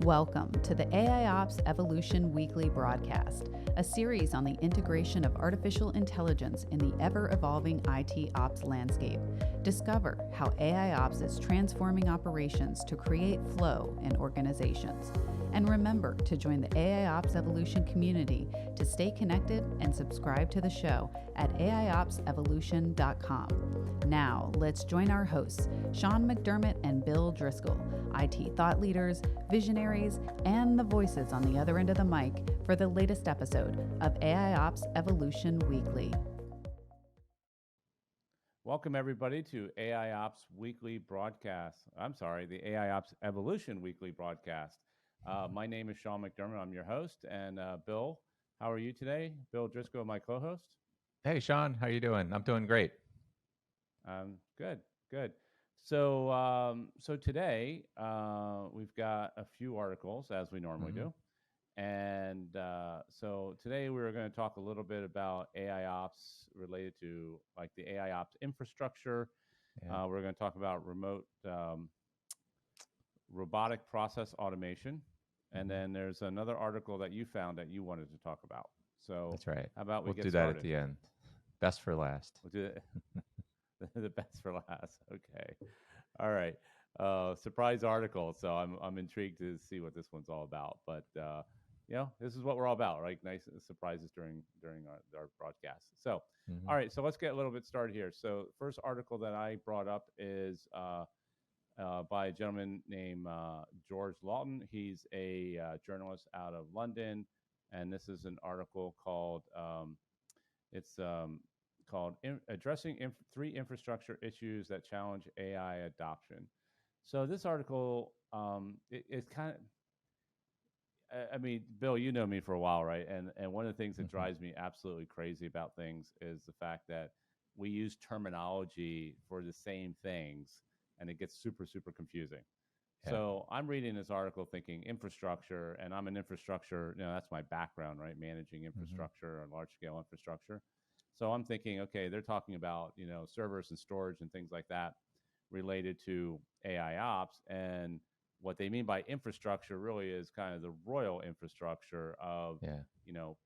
Welcome to the AIOps Evolution Weekly broadcast, a series on the integration of artificial intelligence in the ever-evolving IT ops landscape. Discover how AIOps is transforming operations to create flow in organizations. And remember to join the AIOps Evolution community to stay connected and subscribe to the show at AIOpsevolution.com. Now, let's join our hosts, Sean McDermott and Bill Driscoll, IT thought leaders, visionaries, and the voices on the other end of the mic for the latest episode of AIOps Evolution Weekly. Welcome, everybody, to AIOps Weekly broadcast. The AIOps Evolution Weekly broadcast. My name is Sean McDermott. I'm your host. And Bill, how are you today? Bill Driscoll, my co-host. Hey, Sean. How you doing? I'm doing great. Good. So today we've got a few articles, as we normally do. And so today we're going to talk a little bit about AIOps related to like the AIOps infrastructure. Yeah. We're going to talk about robotic process automation. And then there's another article that you found that you wanted to talk about. So that's right. How about we'll get do started? That at the end. Best for last. We'll do it. The best for last. Okay. All right. Surprise article. So I'm intrigued to see what this one's all about. But this is what we're all about, right? Nice surprises during our broadcast. So, all right. So let's get a little bit started here. So first article that I brought up is by a gentleman named George Lawton. He's a journalist out of London, and this is an article called Addressing Three Infrastructure Issues That Challenge AI Adoption. So this article, it's kind of, Bill, you know me for a while, right? And one of the things that drives me absolutely crazy about things is the fact that we use terminology for the same things, and it gets super, super confusing. Yeah. So I'm reading this article thinking infrastructure, and I'm an infrastructure, that's my background, right? Managing infrastructure or large-scale infrastructure. So I'm thinking, okay, they're talking about, servers and storage and things like that related to AIOps. And what they mean by infrastructure really is kind of the royal infrastructure of,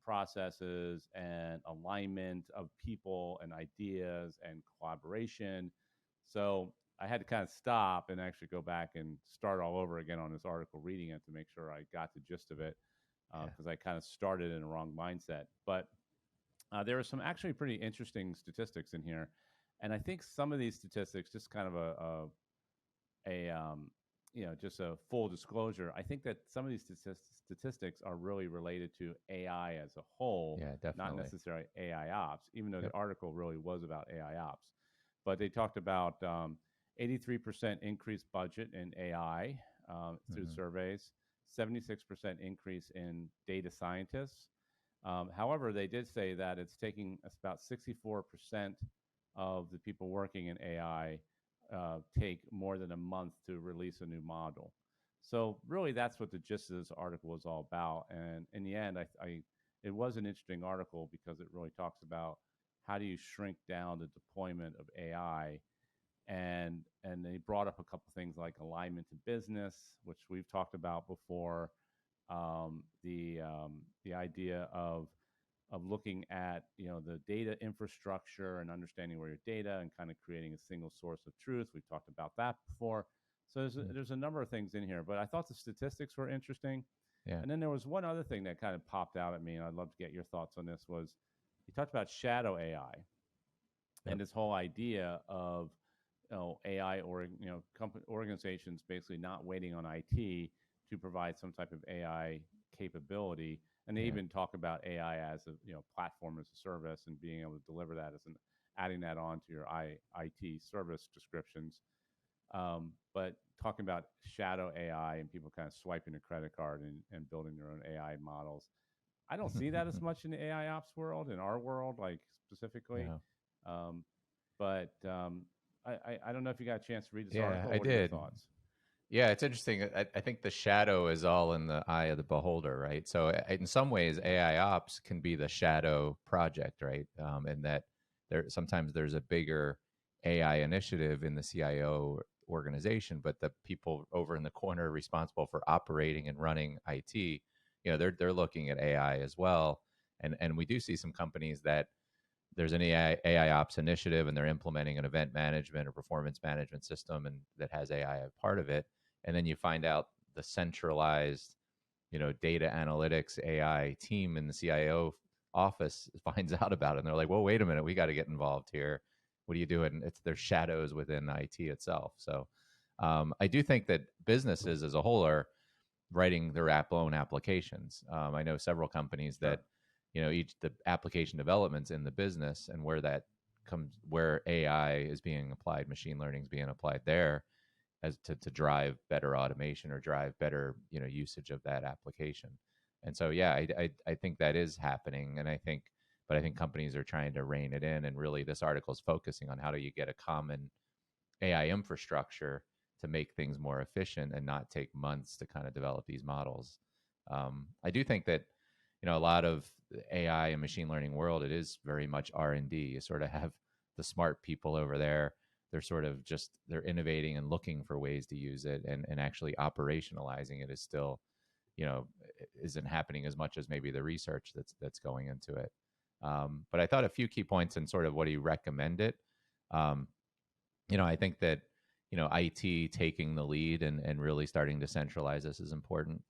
processes and alignment of people and ideas and collaboration. So I had to kind of stop and actually go back and start all over again on this article, reading it to make sure I got the gist of it, because I kind of started in the wrong mindset. But there are some actually pretty interesting statistics in here. And I think some of these statistics, just kind of just a full disclosure, I think that some of these statistics are really related to AI as a whole, not necessarily AIOps, even though the article really was about AIOps. But they talked about 83% increased budget in AI through surveys, 76% increase in data scientists. However, they did say that it's taking about 64% of the people working in AI take more than a month to release a new model. So really, that's what the gist of this article is all about. And in the end, it was an interesting article because it really talks about how do you shrink down the deployment of AI. And they brought up a couple things like alignment to business, which we've talked about before. The idea of looking at the data infrastructure and understanding where your data and kind of creating a single source of truth. We've talked about that before. So there's a number of things in here, but I thought the statistics were interesting. Yeah. And then there was one other thing that kind of popped out at me, and I'd love to get your thoughts on this. Was he talked about shadow AI and this whole idea of AI or organizations basically not waiting on IT to provide some type of AI capability, and they even talk about AI as a platform as a service and being able to deliver that as adding that on to your IT service descriptions. But talking about shadow AI and people kind of swiping a credit card and building their own AI models, I don't see that as much in the AIOps world, in our world, like specifically. Yeah. But I don't know if you got a chance to read this article. I did. Are your thoughts? Yeah, it's interesting. I think the shadow is all in the eye of the beholder, right? So in some ways, AIOps can be the shadow project, right? And that sometimes there's a bigger AI initiative in the CIO organization, but the people over in the corner responsible for operating and running IT, they're looking at AI as well. And we do see some companies that there's an AI ops initiative and they're implementing an event management or performance management system and that has AI as part of it. And then you find out the centralized, data analytics AI team in the CIO office finds out about it. And they're like, well, wait a minute, we got to get involved here. What are you doing? There's shadows within IT itself. So I do think that businesses as a whole are writing their own applications. I know several companies that, each the application development's in the business, and where AI is being applied, machine learning is being applied there as to drive better automation or drive better, usage of that application. And so, yeah, I think that is happening. And I think companies are trying to rein it in. And really this article is focusing on how do you get a common AI infrastructure to make things more efficient and not take months to kind of develop these models. I do think that, a lot of the AI and machine learning world, it is very much R&D. You sort of have the smart people over there. They're sort of they're innovating and looking for ways to use it, and actually operationalizing it is still, isn't happening as much as maybe the research that's going into it. But I thought a few key points in sort of what do you recommend it. I think that, IT taking the lead and really starting to centralize this is important.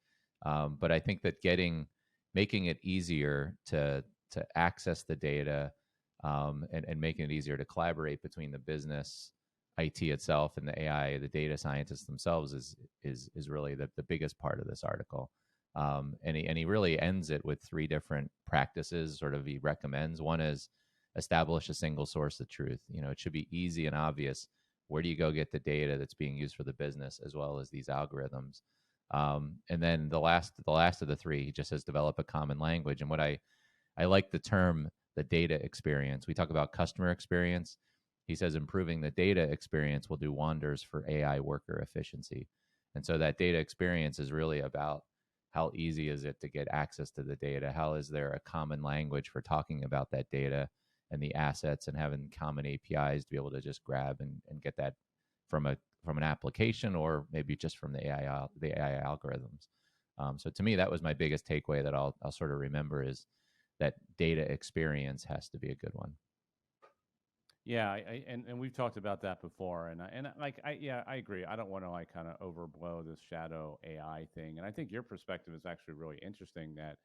But I think that making it easier to access the data, and making it easier to collaborate between the business, IT itself, and the AI, the data scientists themselves is really the biggest part of this article. And he really ends it with 3 different practices sort of he recommends. One is establish a single source of truth. It should be easy and obvious. Where do you go get the data that's being used for the business as well as these algorithms? And then the last of the 3, he just says develop a common language. And what I like the term, the data experience. We talk about customer experience. He says improving the data experience will do wonders for AI worker efficiency. And so that data experience is really about how easy is it to get access to the data? How is there a common language for talking about that data and the assets, and having common APIs to be able to just grab and get that from an application, or maybe just from the AI algorithms. So to me, that was my biggest takeaway that I'll sort of remember, is that data experience has to be a good one. Yeah, and we've talked about that before, and I agree. I don't want to kind of overblow this shadow AI thing, and I think your perspective is actually really interesting. That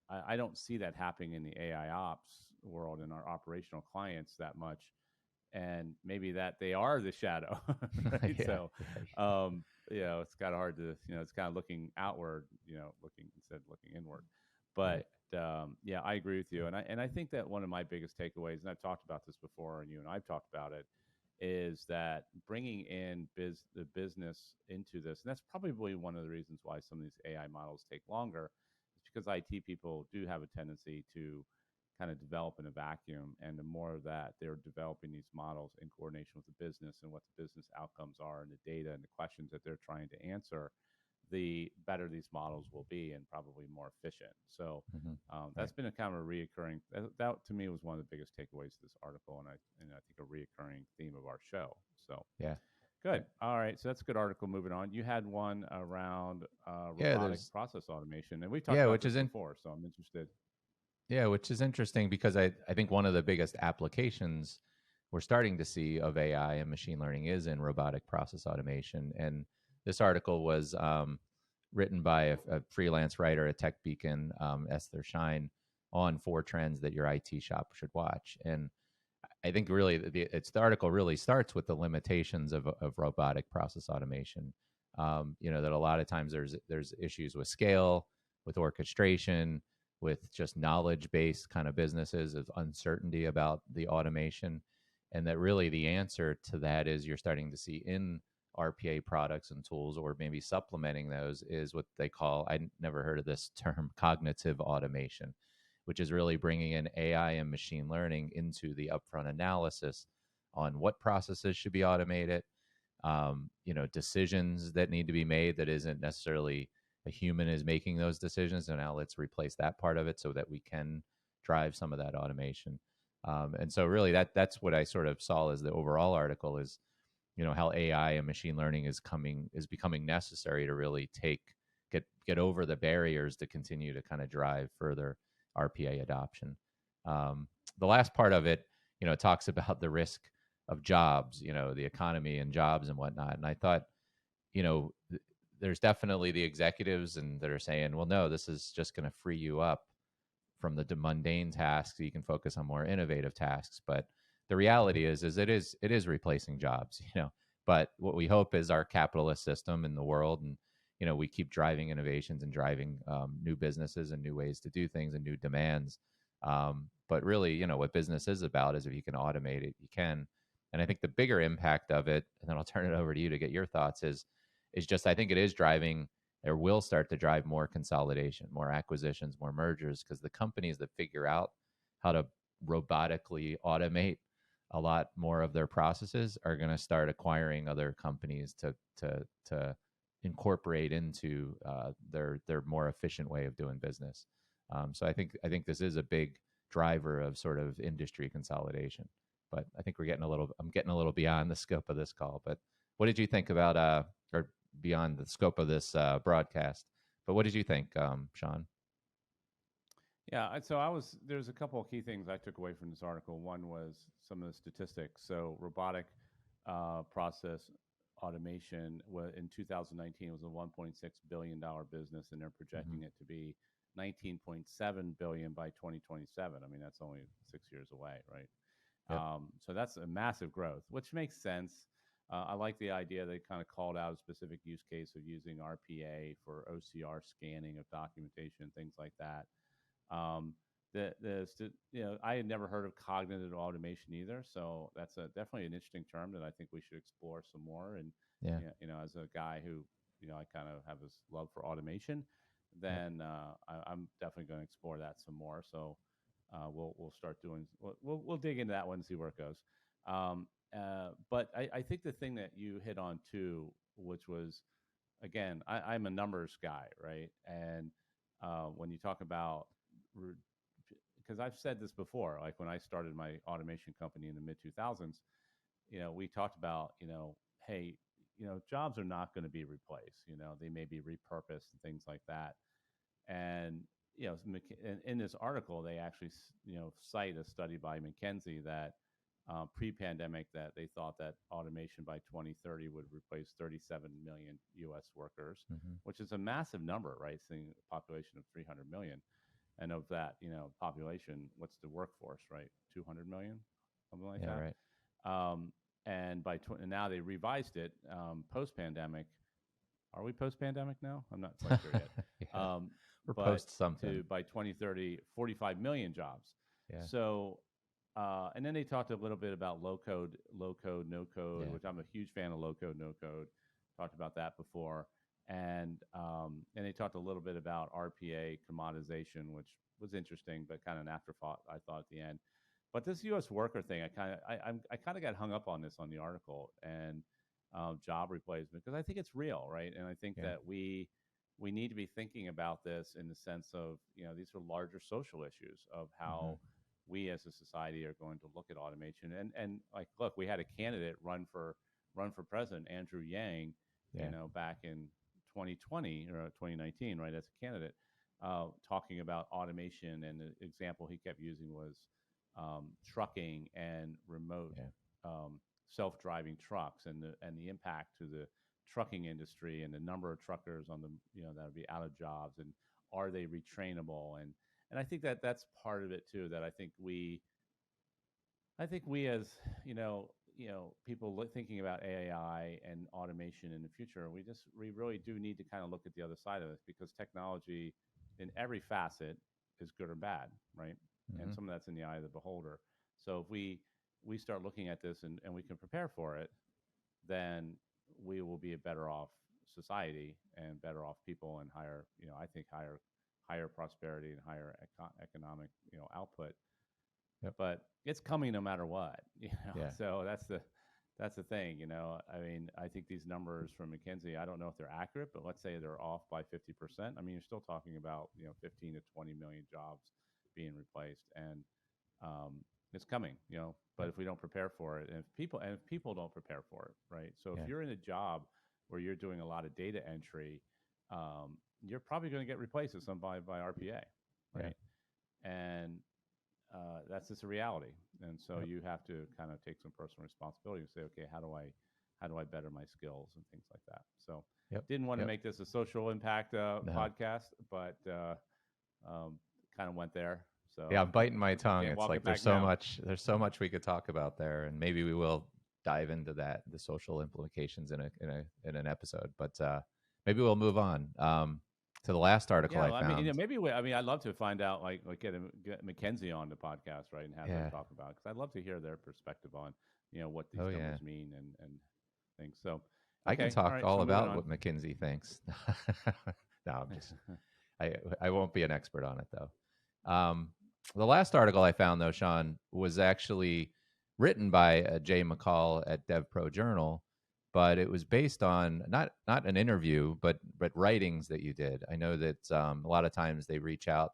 I don't see that happening in the AI ops world in our operational clients that much, and maybe that they are the shadow, right? Yeah. So, it's kind of hard to, it's kind of looking outward, looking instead of looking inward. But yeah, I agree with you, and I think that one of my biggest takeaways, and I've talked about this before, and you and I've talked about it, is that bringing in the business into this, and that's probably one of the reasons why some of these AI models take longer, is because IT people do have a tendency to kind of develop in a vacuum, and the more of that they're developing these models in coordination with the business and what the business outcomes are and the data and the questions that they're trying to answer, the better these models will be and probably more efficient. So that's been a kind of a reoccurring, that to me was one of the biggest takeaways of this article, and I think a reoccurring theme of our show. So yeah. Good. All right. So that's a good article. Moving on. You had one around robotic process automation, and we talked about this before, so I'm interested. Yeah, which is interesting because I think one of the biggest applications we're starting to see of AI and machine learning is in robotic process automation. And this article was written by a freelance writer at Tech Beacon, Esther Shine, on 4 trends that your IT shop should watch. And I think really the article really starts with the limitations of robotic process automation. That a lot of times there's issues with scale, with orchestration, with just knowledge-based kind of businesses, of uncertainty about the automation. And that really the answer to that is you're starting to see in RPA products and tools, or maybe supplementing those, is what they call, I never heard of this term, cognitive automation, which is really bringing in AI and machine learning into the upfront analysis on what processes should be automated, decisions that need to be made that isn't necessarily a human is making those decisions. And now let's replace that part of it so that we can drive some of that automation. And so really that's what I sort of saw as the overall article is, how AI and machine learning is becoming necessary to really get over the barriers to continue to kind of drive further RPA adoption. The last part of it, it talks about the risk of jobs, the economy and jobs and whatnot. And I thought, there's definitely the executives and that are saying, well, no, this is just going to free you up from the mundane tasks so you can focus on more innovative tasks. But the reality is it is replacing jobs, but what we hope is our capitalist system in the world, and we keep driving innovations and driving new businesses and new ways to do things and new demands. But really, what business is about is if you can automate it, you can. And I think the bigger impact of it, and then I'll turn it over to you to get your thoughts, is just I think it is driving, or will start to drive, more consolidation, more acquisitions, more mergers, because the companies that figure out how to robotically automate a lot more of their processes are going to start acquiring other companies to incorporate into their more efficient way of doing business. So I think this is a big driver of sort of industry consolidation. But I think I'm getting a little beyond the scope of this call. But what did you think about or beyond the scope of this broadcast? But what did you think, Sean? Yeah, so there's a couple of key things I took away from this article. One was some of the statistics. So robotic process automation in 2019 was a $1.6 billion business, and they're projecting it to be $19.7 billion by 2027. I mean, that's only 6 years away, right? Yep. So that's a massive growth, which makes sense. I like the idea they kind of called out a specific use case of using RPA for OCR scanning of documentation, things like that. I had never heard of cognitive automation either, so that's definitely an interesting term that I think we should explore some more. And Yeah. as a guy who I kind of have this love for automation, then I'm definitely going to explore that some more. So we'll start doing we'll dig into that one and see where it goes. But I think the thing that you hit on too, which was, again, I'm a numbers guy, right? And when you talk about, because I've said this before, like when I started my automation company in the mid 2000s, we talked about, hey, jobs are not going to be replaced. They may be repurposed and things like that. And in this article, they actually cite a study by McKinsey that pre-pandemic that they thought that automation by 2030 would replace 37 million U.S. workers, which is a massive number, right? Seeing a population of 300 million. And of that, population, what's the workforce, right? 200 million, something like that. Right. And and now they revised it post-pandemic. Are we post-pandemic now? I'm not quite sure yet. Yeah. We're post something. By 2030, 45 million jobs. Yeah. So, and then they talked a little bit about low code, no code, Yeah. which I'm a huge fan of low code, no code. Talked about that before. And they talked a little bit about RPA commoditization, which was interesting, but kind of an afterthought, I thought, at the end. But this U.S. worker thing, I kind of got hung up on this on the article and job replacement, because I think it's real, right? And I think that we need to be thinking about this in the sense of, these are larger social issues of how we as a society are going to look at automation. And like, look, we had a candidate run for president, Andrew Yang, back in 2020 or 2019, right, as a candidate, talking about automation. And the example he kept using was trucking and remote self-driving trucks, and the impact to the trucking industry and the number of truckers on the that would be out of jobs, and are they retrainable? And I think that that's part of it too. That I think we as people thinking about AI and automation in the future, we really do need to kind of look at the other side of this, because technology in every facet is good or bad, right? And some of that's in the eye of the beholder. So if we start looking at this and we can prepare for it, then we will be a better off society and better off people, and higher, I think higher prosperity and higher economic, output. Yep. But it's coming no matter what, Yeah. So that's the thing, I mean, I think these numbers from McKinsey, I don't know if they're accurate, but let's say they're off by 50%. I mean, you're still talking about 15 to 20 million jobs being replaced, and it's coming, but Yep. if we don't prepare for it, and if people don't prepare for it, right? So if Yeah. you're in a job where you're doing a lot of data entry, you're probably going to get replaced at some by RPA, Yeah. right? And that's just a reality. And so Yep. you have to kind of take some personal responsibility and say, okay, how do I better my skills and things like that. So Yep. didn't want to Yep. make this a social impact No. podcast, but kind of went there. Yeah, So I'm biting my I tongue. can't It's walk like it back now. there's so much we could talk about there, and maybe we will dive into that, the social implications in an episode. But maybe we'll move on to the last article Yeah, I well, I mean, found. maybe I'd love to find out, like get Mackenzie on the podcast, right, and have her Yeah. talk about, because I'd love to hear their perspective on, what these Oh yeah. numbers mean and things. So, I can okay, all talk right, all so moving about on. what McKinsey thinks. No, I'm just I won't be an expert on it though. The last article I found though, Sean, was actually written by Jay McCall at DevPro Journal, but it was based on not an interview, but writings that you did. I know that a lot of times they reach out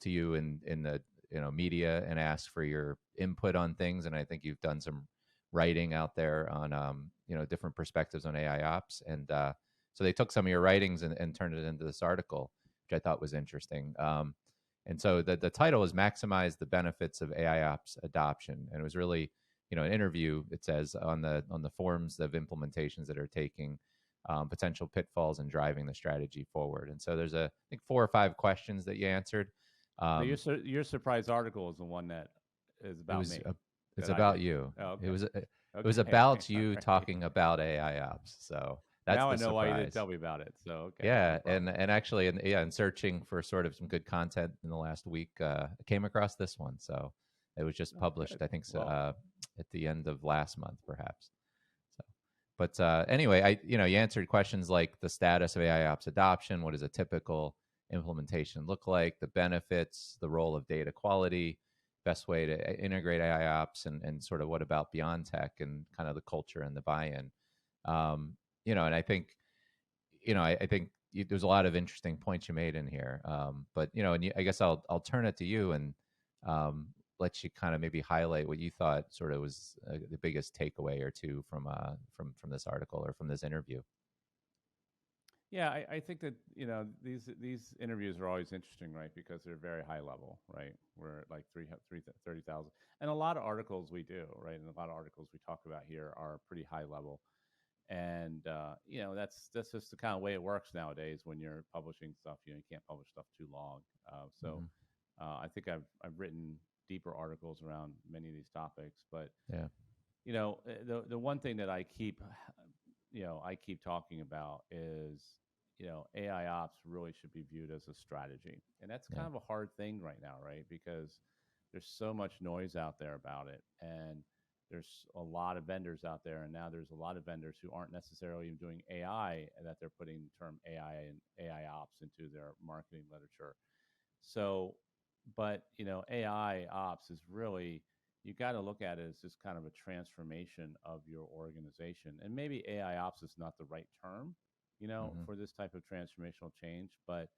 to you in the media and ask for your input on things, and I think you've done some writing out there on different perspectives on AI ops, and so they took some of your writings and turned it into this article, which I thought was interesting. And so the title is "Maximize the Benefits of AIOps Adoption," and it was really an interview. It says on the forms of implementations that are taking potential pitfalls and driving the strategy forward. And so there's I think 4 or 5 questions that you answered. So Um, your surprise article is the one that is it about was me it's that I about did. you. Oh, It okay, was it was okay, about all you right. talking about AI ops. So that's Now I the know why you didn't surprise. tell me about it. So okay, no Yeah, problem. and actually, in searching for sort of some good content in the last week, I came across this one. So it was just Oh, published, good. I think, so, Well, at the end of last month, perhaps. So, but anyway, you answered questions like the status of AI ops adoption. What does a typical implementation look like? The benefits, the role of data quality, best way to integrate AI ops, and sort of what about beyond tech and kind of the culture and the buy-in. And I think I think there's a lot of interesting points you made in here. But I guess I'll turn it to you and let you kind of maybe highlight what you thought sort of was the biggest takeaway or two from this article or from this interview. yeah, I think that these interviews are always interesting, right? Because they're very high level, right? We're at like 30,000, and a lot of articles we do, right? And a lot of articles we talk about here are pretty high level, and that's just the kind of way it works nowadays when you're publishing stuff. You can't publish stuff too long. So Mm-hmm. I think I've written deeper articles around many of these topics, but Yeah, the one thing that I keep talking about is, AI ops really should be viewed as a strategy. And that's yeah, kind of a hard thing right now, right? Because there's so much noise out there about it. And there's a lot of vendors out there. And now there's a lot of vendors who aren't necessarily even doing AI, and that they're putting the term AI and AI ops into their marketing literature. So, but AI ops is really, you got to look at it as just kind of a transformation of your organization. And maybe AI ops is not the right term, mm-hmm. for this type of transformational change. But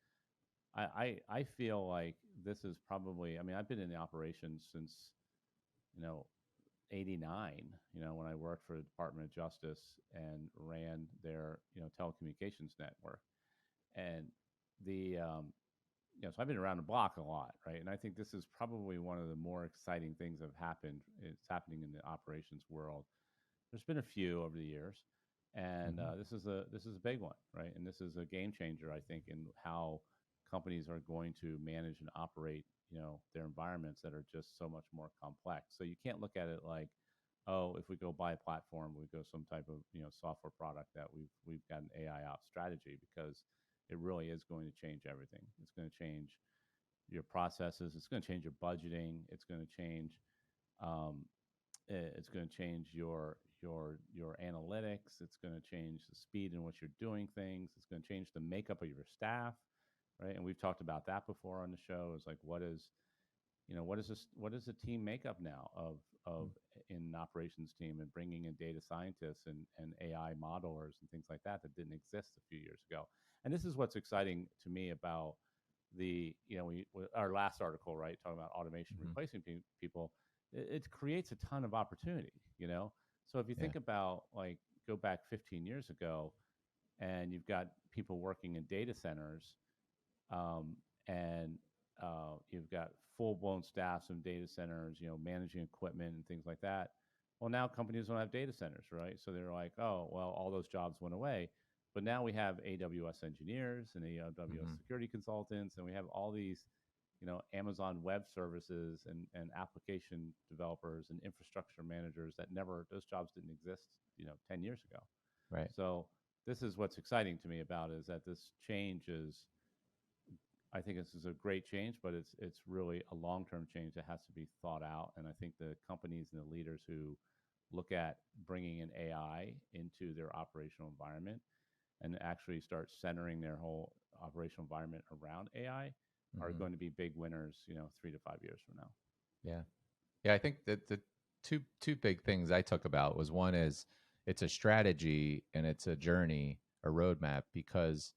I feel like this is probably, I mean, I've been in the operations since, you know, 89, when I worked for the Department of Justice and ran their, telecommunications network. And so I've been around the block a lot, right? And I think this is probably one of the more exciting things that have happened. It's happening in the operations world. There's been a few over the years, and Mm-hmm. this is a big one, right? And this is a game changer, I think, in how companies are going to manage and operate, their environments that are just so much more complex. So you can't look at it like, oh, if we go buy a platform, we go some type of software product that we've got an AI ops strategy, because it really is going to change everything. It's going to change your processes. It's going to change your budgeting. It's going to change um, it's going to change your analytics. It's going to change the speed in which you're doing things. It's going to change the makeup of your staff, right? And we've talked about that before on the show. Is like, what is the team makeup now of in an operations team, and bringing in data scientists and AI modelers and things like that didn't exist a few years ago. And this is what's exciting to me about our last article, right, talking about automation Mm-hmm. replacing people. it creates a ton of opportunity, you know? So if you Yeah. think about, like, go back 15 years ago, and you've got people working in data centers, um, and you've got full-blown staffs in data centers, you know, managing equipment and things like that. Well, now companies don't have data centers, right? So they're like, oh, well, all those jobs went away. But now we have AWS engineers and AWS Mhm. security consultants, and we have all these, you know, Amazon Web Services and application developers and infrastructure managers that never, those jobs didn't exist, you know, 10 years ago. Right. So this is what's exciting to me about it, is that this change is, I think this is a great change, but it's really a long-term change that has to be thought out. And I think the companies and the leaders who look at bringing in AI into their operational environment and actually start centering their whole operational environment around AI are Mhm. going to be big winners, you know, 3 to 5 years from now. Yeah. Yeah, I think that the two big things I took about was, one is it's a strategy and it's a journey, a roadmap, because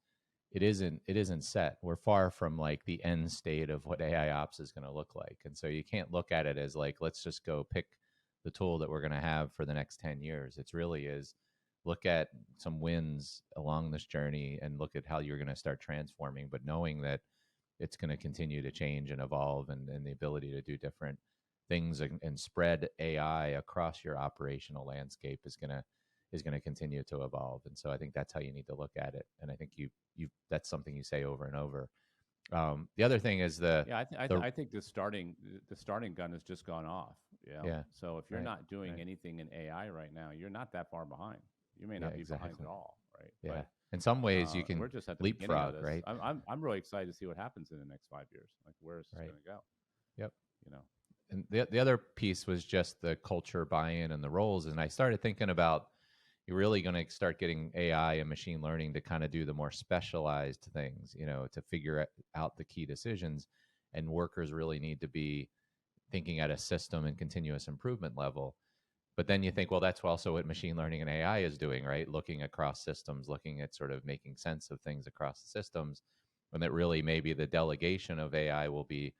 it isn't set. We're far from like the end state of what AI ops is going to look like. And so you can't look at it as like, let's just go pick the tool that we're going to have for the next 10 years. It's really is look at some wins along this journey and look at how you're going to start transforming, but knowing that it's going to continue to change and evolve, and the ability to do different things and spread AI across your operational landscape is going to continue to evolve. And so I think that's how you need to look at it. And I think you that's something you say over and over. The other thing is Yeah, the I think the starting gun has just gone off. You know? yeah, So if you're right, not doing right, anything in AI right now, you're not that far behind. You may yeah, not be behind at exactly, all, right? yeah. But In some ways, you we're can just at the beginning of leapfrog, this. right, I'm really excited to see what happens in the next 5 years. Like, where is this right, going to go? yep. You know? And the other piece was just the culture buy-in and the roles. And I started thinking about, you're really going to start getting AI and machine learning to kind of do the more specialized things, to figure out the key decisions. And workers really need to be thinking at a system and continuous improvement level. But then you think, well, that's also what machine learning and AI is doing, right? Looking across systems, looking at sort of making sense of things across the systems. And that really maybe the delegation of AI will be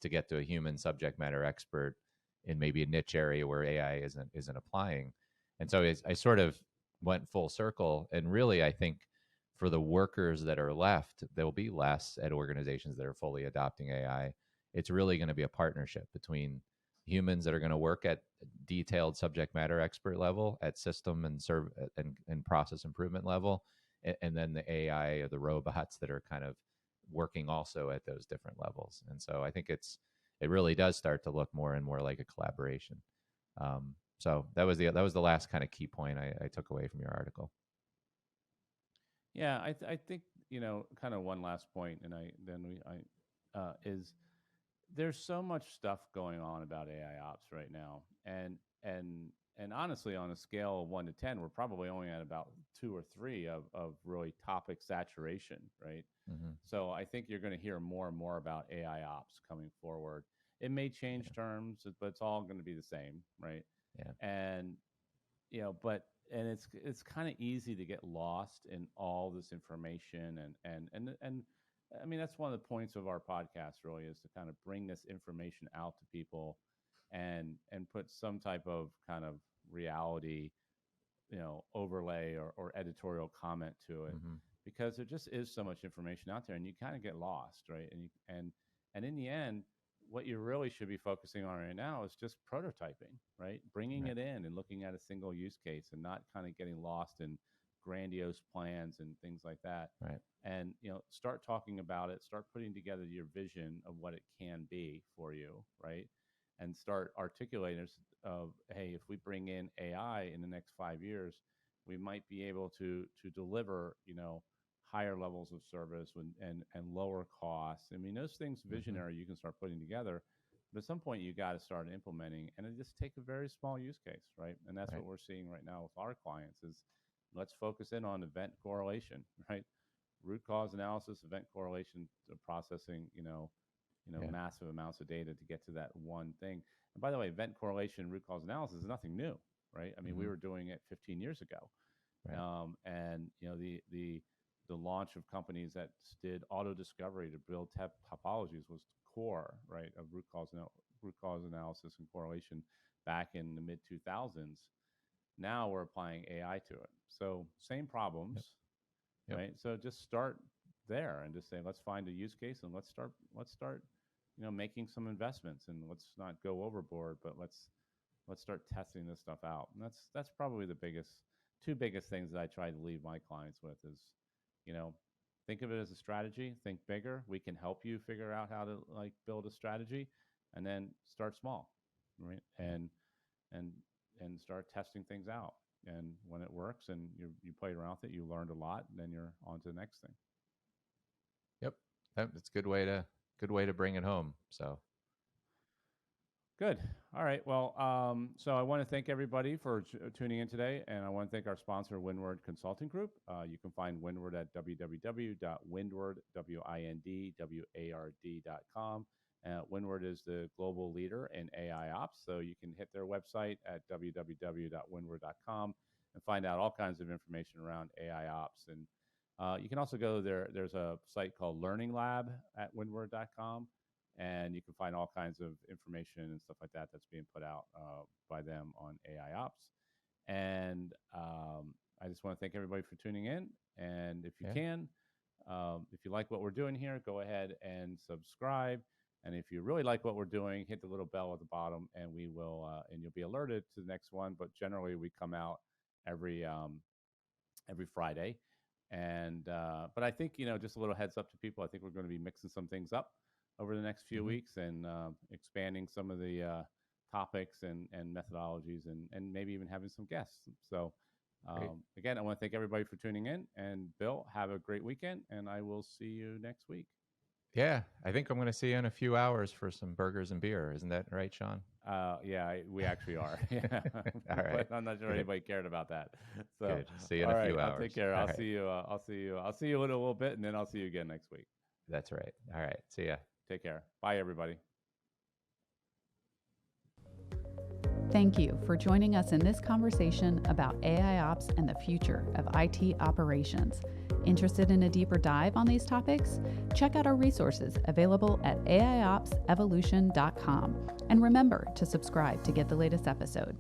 to get to a human subject matter expert in maybe a niche area where AI isn't applying. And so I sort of went full circle. And really, I think for the workers that are left, there'll be less at organizations that are fully adopting AI. It's really going to be a partnership between humans that are going to work at detailed subject matter expert level, at system and process improvement level, and then the AI or the robots that are kind of working also at those different levels. And so I think it really does start to look more and more like a collaboration. So that was the last kind of key point I took away from your article. Yeah, I think, you know, kind of one last point, and is there's so much stuff going on about AI ops right now, and honestly, on a scale of 1 to 10, we're probably only at about 2 or 3 of really topic saturation, right? Mm-hmm. So I think you're going to hear more and more about AI ops coming forward. It may change Yeah. terms, but it's all going to be the same, right? Yeah. And you know, but and it's kind of easy to get lost in all this information, and I mean, that's one of the points of our podcast, really, is to kind of bring this information out to people and put some type of kind of reality, you know, overlay or editorial comment to it, Mm-hmm. because there just is so much information out there and you kind of get lost, right? And in the end, what you really should be focusing on right now is just prototyping, right? Bringing Right. it in and looking at a single use case and not kind of getting lost in grandiose plans and things like that. Right. And, you know, start talking about it, start putting together your vision of what it can be for you, right? And start articulating of, hey, if we bring in AI in the next 5 years, we might be able to deliver, you know, higher levels of service and lower costs. I mean, those things Mm-hmm. visionary you can start putting together, but at some point you got to start implementing, and it just take a very small use case, right? And that's Right. what we're seeing right now with our clients is, let's focus in on event correlation, right? Root cause analysis, event correlation, processing, Yeah. massive amounts of data to get to that one thing. And by the way, event correlation, root cause analysis is nothing new, right? I mean, we Mm-hmm. were doing it 15 years ago, Right. and you know the launch of companies that did auto discovery to build topologies was core, right, of root root cause analysis and correlation back in the mid 2000s. Now we're applying AI to it. So same problems, Yep. right? So just start there and just say, let's find a use case and let's start, making some investments, and let's not go overboard, but let's start testing this stuff out. And that's probably the two biggest things that I try to leave my clients with is, think of it as a strategy, think bigger. We can help you figure out how to build a strategy, and then start small, right? And start testing things out. And when it works and you played around with it, you learned a lot, and then you're on to the next thing. Yep. That's a good way to bring it home. So good. All right. Well, so I want to thank everybody for tuning in today, and I want to thank our sponsor, Windward Consulting Group. You can find Windward at www.windward.com. Windward is the global leader in AIOps, so you can hit their website at www.windward.com and find out all kinds of information around AIOps. And you can also go there. There's a site called Learning Lab at windward.com. And you can find all kinds of information and stuff like that that's being put out by them on AIOps. And I just want to thank everybody for tuning in. And if you can, if you like what we're doing here, go ahead and subscribe. And if you really like what we're doing, hit the little bell at the bottom, and we will, and you'll be alerted to the next one. But generally, we come out every Friday. And but I think just a little heads up to people. I think we're going to be mixing some things up over the next few weeks, and expanding some of the topics and methodologies, and maybe even having some guests. So again, I want to thank everybody for tuning in. And Bill, have a great weekend, and I will see you next week. Yeah, I think I'm going to see you in a few hours for some burgers and beer. Isn't that right, Sean? Yeah, we actually are. Yeah. All right. But I'm not sure anybody cared about that. So good. See you in a few hours. I'll take care. I'll see you. I'll see you in a little bit, and then I'll see you again next week. That's right. All right. See ya. Take care. Bye, everybody. Thank you for joining us in this conversation about AIOps and the future of IT operations. Interested in a deeper dive on these topics? Check out our resources available at AIOpsevolution.com. And remember to subscribe to get the latest episode.